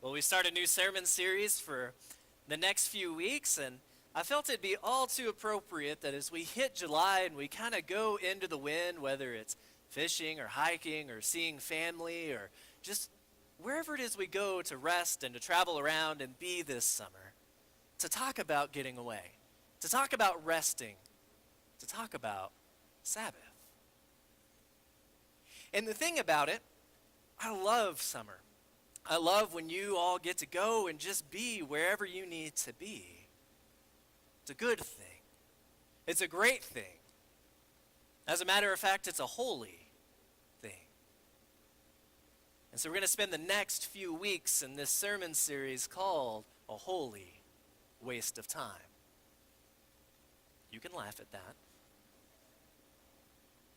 Well, we start a new sermon series for the next few weeks, and I felt it'd be all too appropriate that as we hit July and we kind of go into the wind, whether it's fishing or hiking or seeing family or just wherever it is we go to rest and to travel around and be this summer, to talk about getting away, to talk about resting, to talk about Sabbath. And the thing about it, I love summer. I love when you all get to go and just be wherever you need to be. It's a good thing. It's a great thing. As a matter of fact, it's a holy thing. And so we're going to spend the next few weeks in this sermon series called A Holy Waste of Time. You can laugh at that.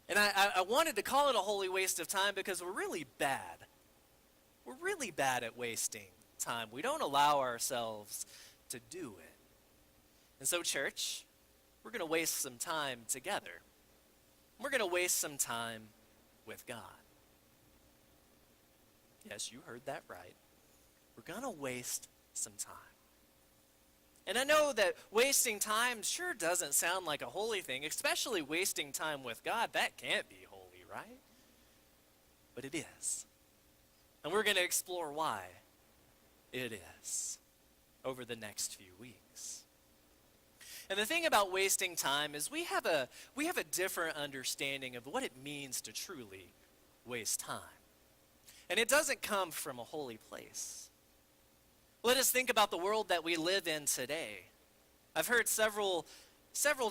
And I wanted to call it a holy waste of time because we're really bad. We're really bad at wasting time. We don't allow ourselves to do it. And so, church, we're going to waste some time together. We're going to waste some time with God. Yes, you heard that right. We're going to waste some time. And I know that wasting time sure doesn't sound like a holy thing, especially wasting time with God. That can't be holy, right? But it is. And we're going to explore why it is over the next few weeks. And the thing about wasting time is we have a different understanding of what it means to truly waste time. And it doesn't come from a holy place. Let us think about the world that we live in today. I've heard several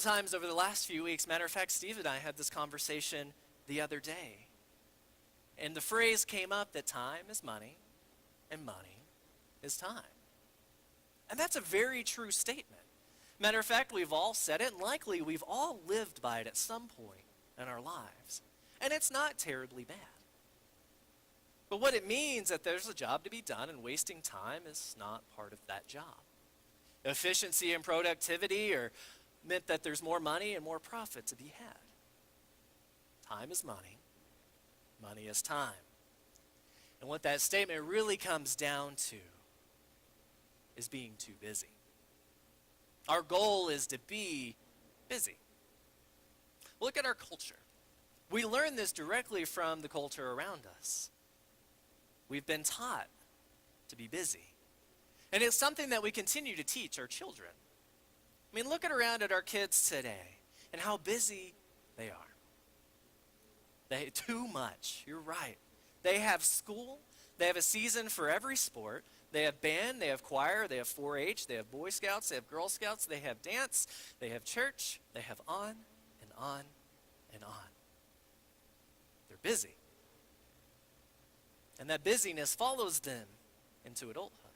times over the last few weeks, matter of fact, Steve and I had this conversation the other day. And the phrase came up that time is money, and money is time. And that's a very true statement. Matter of fact, we've all said it, and likely we've all lived by it at some point in our lives. And it's not terribly bad. But what it means is that there's a job to be done, and wasting time is not part of that job. Efficiency and productivity are meant that there's more money and more profit to be had. Time is money. Money is time. And what that statement really comes down to is being too busy. Our goal is to be busy. Look at our culture. We learn this directly from the culture around us. We've been taught to be busy. And it's something that we continue to teach our children. I mean, look around at our kids today and how busy they are. Too much. You're right. They have school. They have a season for every sport. They have band. They have choir. They have 4-H. They have Boy Scouts. They have Girl Scouts. They have dance. They have church. They have on and on and on. They're busy. And that busyness follows them into adulthood.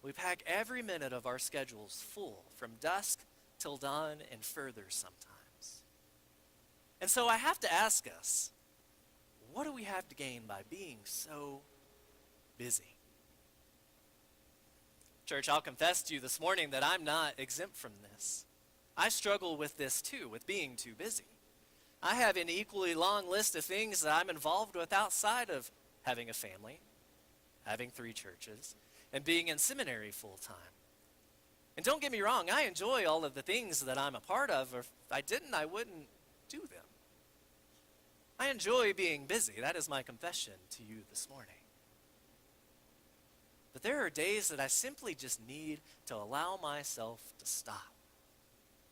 We pack every minute of our schedules full from dusk till dawn and further sometimes. And so I have to ask us, what do we have to gain by being so busy? Church, I'll confess to you this morning that I'm not exempt from this. I struggle with this too, with being too busy. I have an equally long list of things that I'm involved with outside of having a family, having 3 churches, and being in seminary full time. And don't get me wrong, I enjoy all of the things that I'm a part of, or if I didn't, I wouldn't do them. I enjoy being busy. That is my confession to you this morning. But there are days that I simply just need to allow myself to stop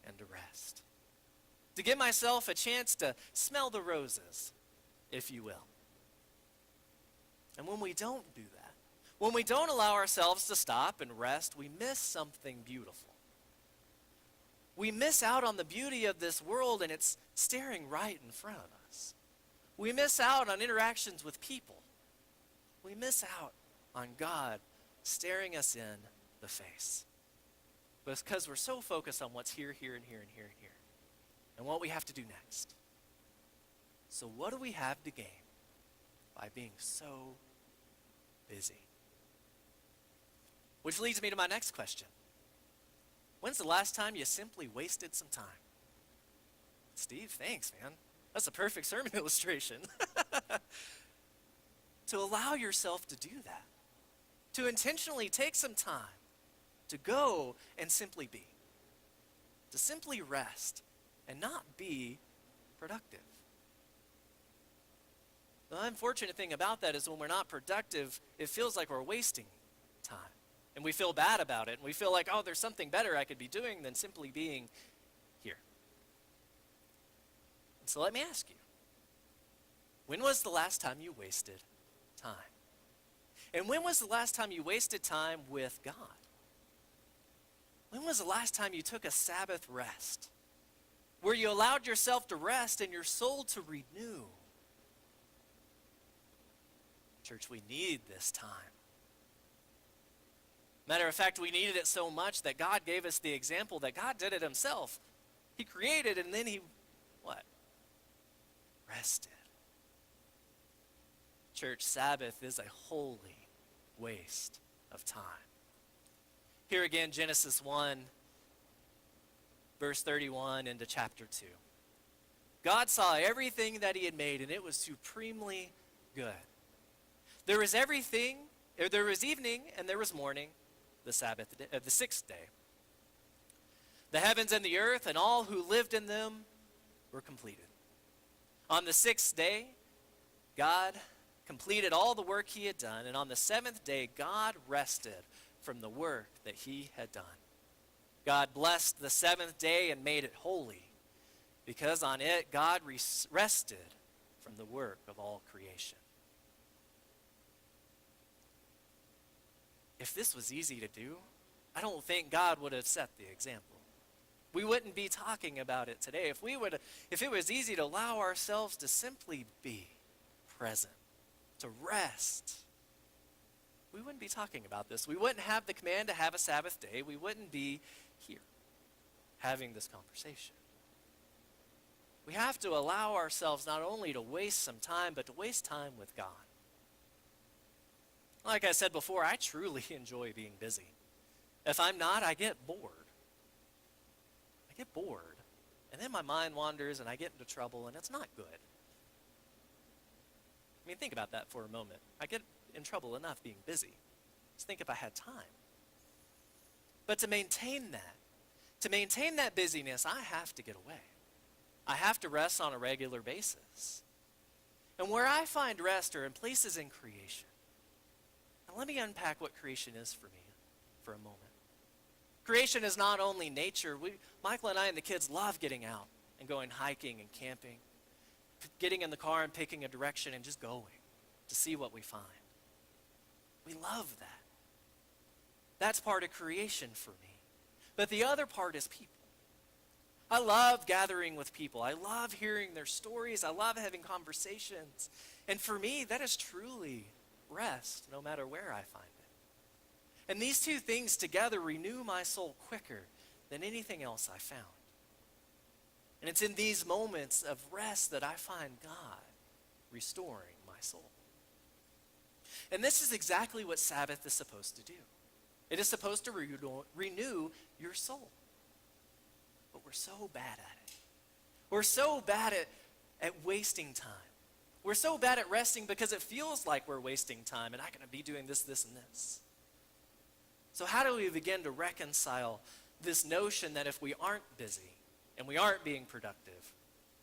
and to rest. To give myself a chance to smell the roses, if you will. And when we don't do that, when we don't allow ourselves to stop and rest, we miss something beautiful. We miss out on the beauty of this world, and it's staring right in front of us. We miss out on interactions with people. We miss out on God staring us in the face. But it's because we're so focused on what's here, here, and here, and here, and here, and what we have to do next. So what do we have to gain by being so busy? Which leads me to my next question. When's the last time you simply wasted some time? Steve, thanks, man. That's a perfect sermon illustration. To allow yourself to do that. to intentionally take some time to go and simply be, to simply rest and not be productive. The unfortunate thing about that is when we're not productive, it feels like we're wasting time. And we feel bad about it. And we feel like, oh, there's something better I could be doing than simply being here. And so let me ask you, when was the last time you wasted time? And when was the last time you wasted time with God? When was the last time you took a Sabbath rest, where you allowed yourself to rest and your soul to renew? Church, we need this time. Matter of fact, we needed it so much that God gave us the example that God did it himself. He created and then he, what? Rested. Church, Sabbath is a holy waste of time. Here again, Genesis 1, verse 31 into chapter 2. God saw everything that he had made, and it was supremely good. There was evening and there was morning, the sixth day. The heavens and the earth and all who lived in them were completed. On the sixth day, God completed all the work he had done, and on the seventh day, God rested from the work that he had done. God blessed the seventh day and made it holy, because on it God rested from the work of all creation. If this was easy to do, I don't think God would have set the example. We wouldn't be talking about it today. If it was easy to allow ourselves to simply be present, to rest, we wouldn't be talking about this. We wouldn't have the command to have a Sabbath day. We wouldn't be here having this conversation. We have to allow ourselves not only to waste some time, but to waste time with God. Like I said before, I truly enjoy being busy. If I'm not, I get bored. And then my mind wanders and I get into trouble, and it's not good. I mean, think about that for a moment. I get in trouble enough being busy. Just think if I had time. But to maintain that busyness, I have to get away. I have to rest on a regular basis. And where I find rest are in places in creation. Now let me unpack what creation is for me for a moment. Creation is not only nature. Michael and I and the kids love getting out and going hiking and camping, getting in the car and picking a direction and just going to see what we find. We love that. That's part of creation for me. But the other part is people. I love gathering with people. I love hearing their stories. I love having conversations. And for me, that is truly rest, no matter where I find it. And these two things together renew my soul quicker than anything else I found. And it's in these moments of rest that I find God restoring my soul. And this is exactly what Sabbath is supposed to do. It is supposed to renew your soul. But we're so bad at it. We're so bad at wasting time. We're so bad at resting because it feels like we're wasting time and I gotta be doing this, this, and this. So how do we begin to reconcile this notion that if we aren't busy and we aren't being productive,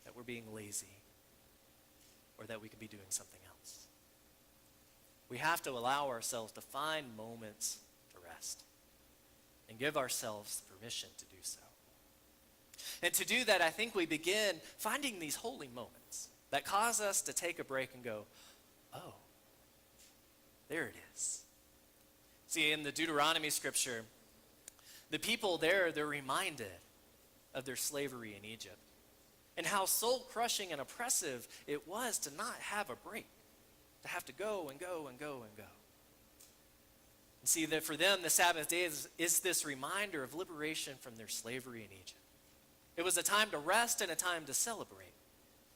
that we're being lazy or that we could be doing something else? We have to allow ourselves to find moments to rest and give ourselves permission to do so. And to do that, I think we begin finding these holy moments that cause us to take a break and go, oh, there it is. See, in the Deuteronomy scripture, the people there, they're reminded of their slavery in Egypt and how soul-crushing and oppressive it was to not have a break, to have to go and go and go and go. And see, that for them, the Sabbath day is this reminder of liberation from their slavery in Egypt. It was a time to rest and a time to celebrate.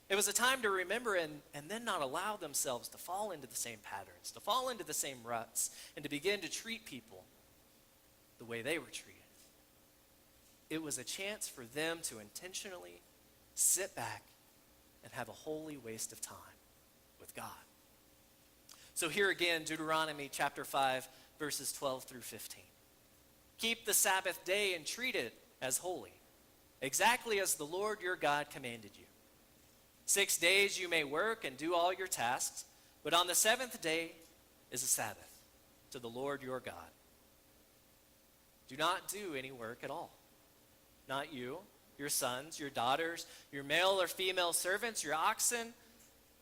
It was a time to remember and then not allow themselves to fall into the same patterns, to fall into the same ruts, and to begin to treat people the way they were treated. It was a chance for them to intentionally sit back and have a holy waste of time with God. So here again, Deuteronomy chapter 5, verses 12 through 15. Keep the Sabbath day and treat it as holy, exactly as the Lord your God commanded you. 6 days you may work and do all your tasks, but on the seventh day is a Sabbath to the Lord your God. Do not do any work at all. Not you, your sons, your daughters, your male or female servants, your oxen,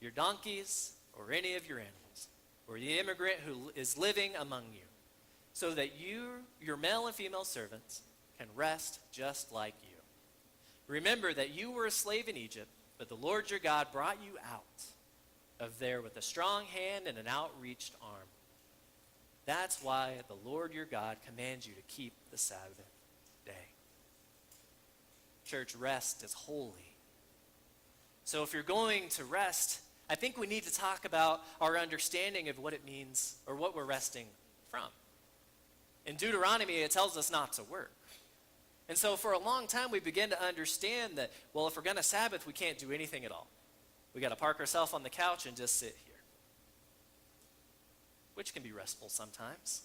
your donkeys, or any of your animals, or the immigrant who is living among you, so that you, your male and female servants, can rest just like you. Remember that you were a slave in Egypt, but the Lord your God brought you out of there with a strong hand and an outreached arm. That's why the Lord your God commands you to keep the Sabbath day. Church, rest is holy. So if you're going to rest, I think we need to talk about our understanding of what it means or what we're resting from. In Deuteronomy, it tells us not to work. And so for a long time, we begin to understand that, well, if we're going to Sabbath, we can't do anything at all. We got to park ourselves on the couch and just sit here, which can be restful sometimes.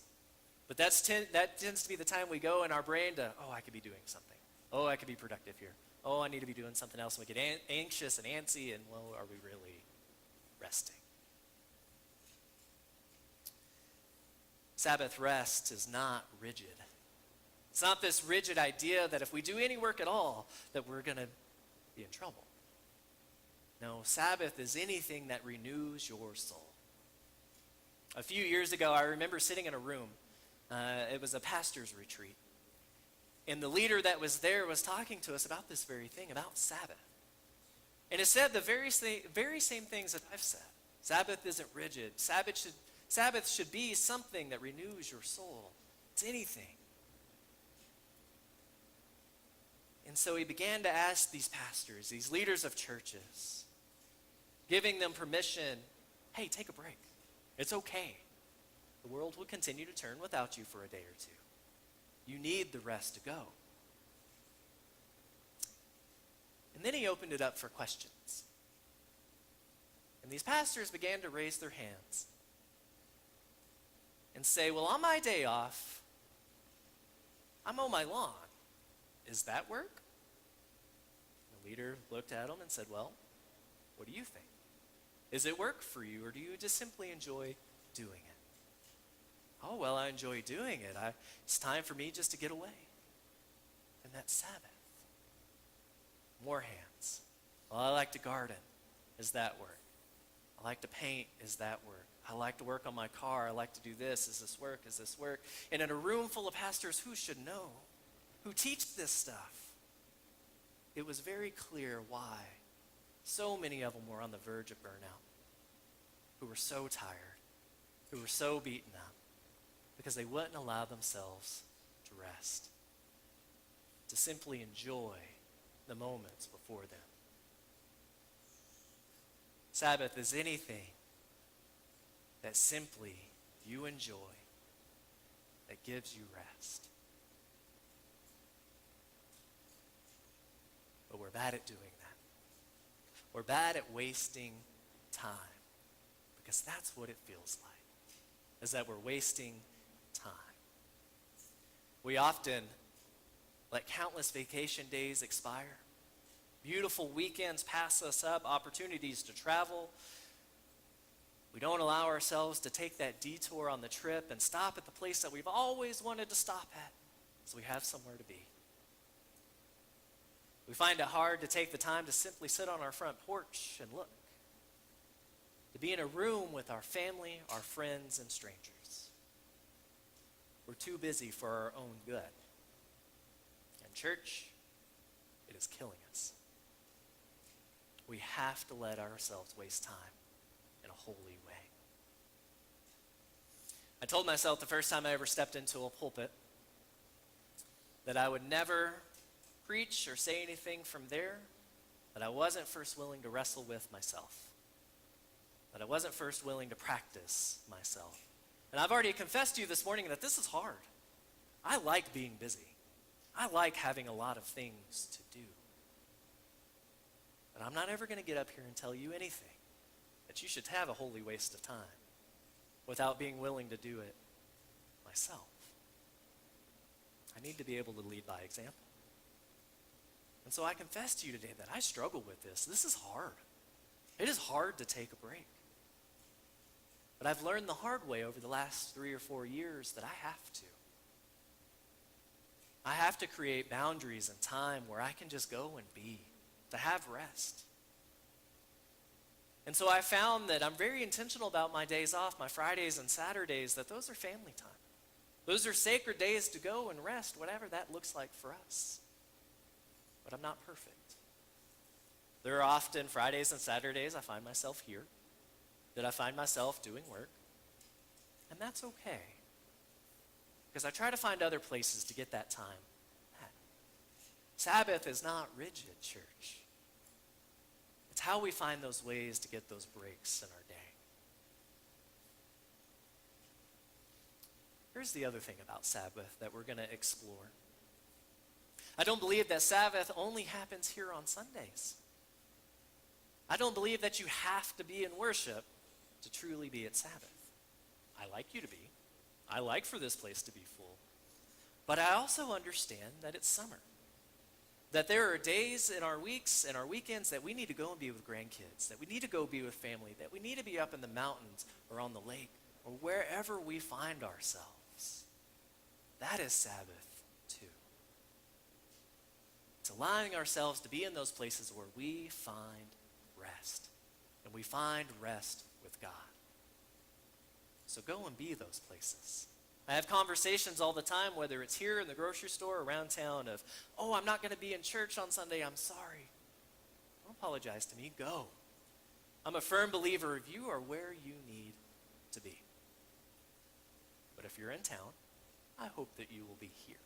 But that tends to be the time we go in our brain to, oh, I could be doing something. Oh, I could be productive here. Oh, I need to be doing something else. And we get anxious and antsy, and, well, are we really resting? Sabbath rest is not rigid. It's not this rigid idea that if we do any work at all, that we're going to be in trouble. No, Sabbath is anything that renews your soul. A few years ago, I remember sitting in a room. It was a pastor's retreat. And the leader that was there was talking to us about this very thing, about Sabbath. And it said the very same things that I've said. Sabbath isn't rigid. Sabbath should be something that renews your soul. It's anything. And so he began to ask these pastors, these leaders of churches, giving them permission, hey, take a break. It's okay. The world will continue to turn without you for a day or two. You need the rest to go. And then he opened it up for questions. And these pastors began to raise their hands and say, well, on my day off, I mow my lawn. Is that work? The leader looked at him and said, well, what do you think? Is it work for you, or do you just simply enjoy doing it? Oh, well, I enjoy doing it. It's time for me just to get away. And that's Sabbath. More hands. Well, I like to garden. Is that work? I like to paint. Is that work? I like to work on my car. I like to do this. Is this work? Is this work? And in a room full of pastors who should know, who teach this stuff, it was very clear why so many of them were on the verge of burnout, who were so tired, who were so beaten up, because they wouldn't allow themselves to rest, to simply enjoy the moments before them. Sabbath is anything that simply you enjoy, that gives you rest. But we're bad at doing that. We're bad at wasting time, because that's what it feels like, is that we're wasting time. We often let countless vacation days expire. Beautiful weekends pass us up, opportunities to travel. We don't allow ourselves to take that detour on the trip and stop at the place that we've always wanted to stop at, so we have somewhere to be. We find it hard to take the time to simply sit on our front porch and look, to be in a room with our family, our friends, and strangers. We're too busy for our own good. And church, it is killing us. We have to let ourselves waste time in a holy way. I told myself the first time I ever stepped into a pulpit that I would never preach or say anything from there that I wasn't first willing to wrestle with myself, that I wasn't first willing to practice myself. And I've already confessed to you this morning that this is hard. I like being busy. I like having a lot of things to do. But I'm not ever going to get up here and tell you anything that you should have a holy waste of time without being willing to do it myself. I need to be able to lead by example. And so I confess to you today that I struggle with this. This is hard. It is hard to take a break. But I've learned the hard way over the last 3 or 4 years that I have to. I have to create boundaries and time where I can just go and be, to have rest. And so I found that I'm very intentional about my days off, my Fridays and Saturdays, that those are family time. Those are sacred days to go and rest, whatever that looks like for us. But I'm not perfect. There are often Fridays and Saturdays I find myself here, that I find myself doing work, and that's okay. Because I try to find other places to get that time back. Sabbath is not rigid, church. It's how we find those ways to get those breaks in our day. Here's the other thing about Sabbath that we're going to explore. I don't believe that Sabbath only happens here on Sundays. I don't believe that you have to be in worship to truly be at Sabbath. I like you to be. I like for this place to be full. But I also understand that it's summer. That there are days in our weeks and our weekends that we need to go and be with grandkids, that we need to go be with family, that we need to be up in the mountains or on the lake or wherever we find ourselves. That is Sabbath too. It's allowing ourselves to be in those places where we find rest. And we find rest with God. So go and be those places. I have conversations all the time, whether it's here in the grocery store or around town of, oh, I'm not going to be in church on Sunday, I'm sorry. Don't apologize to me, go. I'm a firm believer of you are where you need to be. But if you're in town, I hope that you will be here.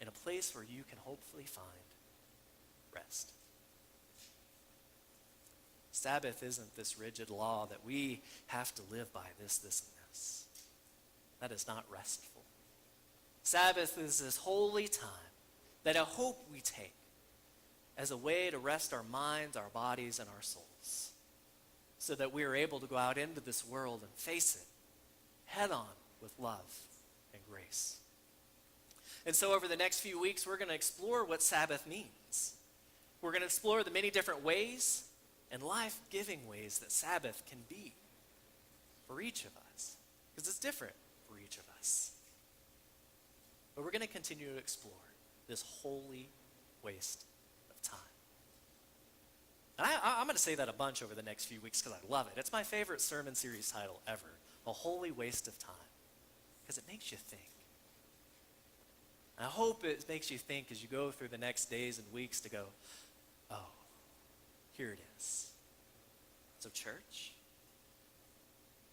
In a place where you can hopefully find rest. Sabbath isn't this rigid law that we have to live by this, and this. That is not restful. Sabbath is this holy time that I hope we take as a way to rest our minds, our bodies, and our souls so that we are able to go out into this world and face it head on with love and grace. And so over the next few weeks, we're going to explore what Sabbath means. We're going to explore the many different ways and life-giving ways that Sabbath can be for each of us, because it's different for each of us. But we're going to continue to explore this holy waste of time. And I'm going to say that a bunch over the next few weeks because I love it. It's my favorite sermon series title ever, A Holy Waste of Time, because it makes you think. And I hope it makes you think as you go through the next days and weeks to go, oh, here it is. So church,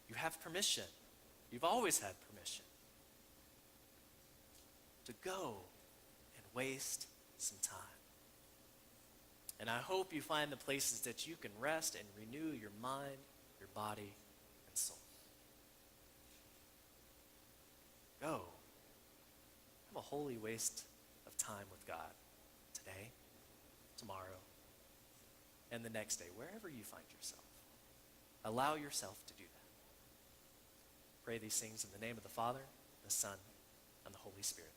you have permission. You've always had permission to go and waste some time. And I hope you find the places that you can rest and renew your mind, your body, and soul. Go. Have a holy waste of time with God today, tomorrow, and the next day, wherever you find yourself. Allow yourself to do that. Pray these things in the name of the Father, the Son, and the Holy Spirit.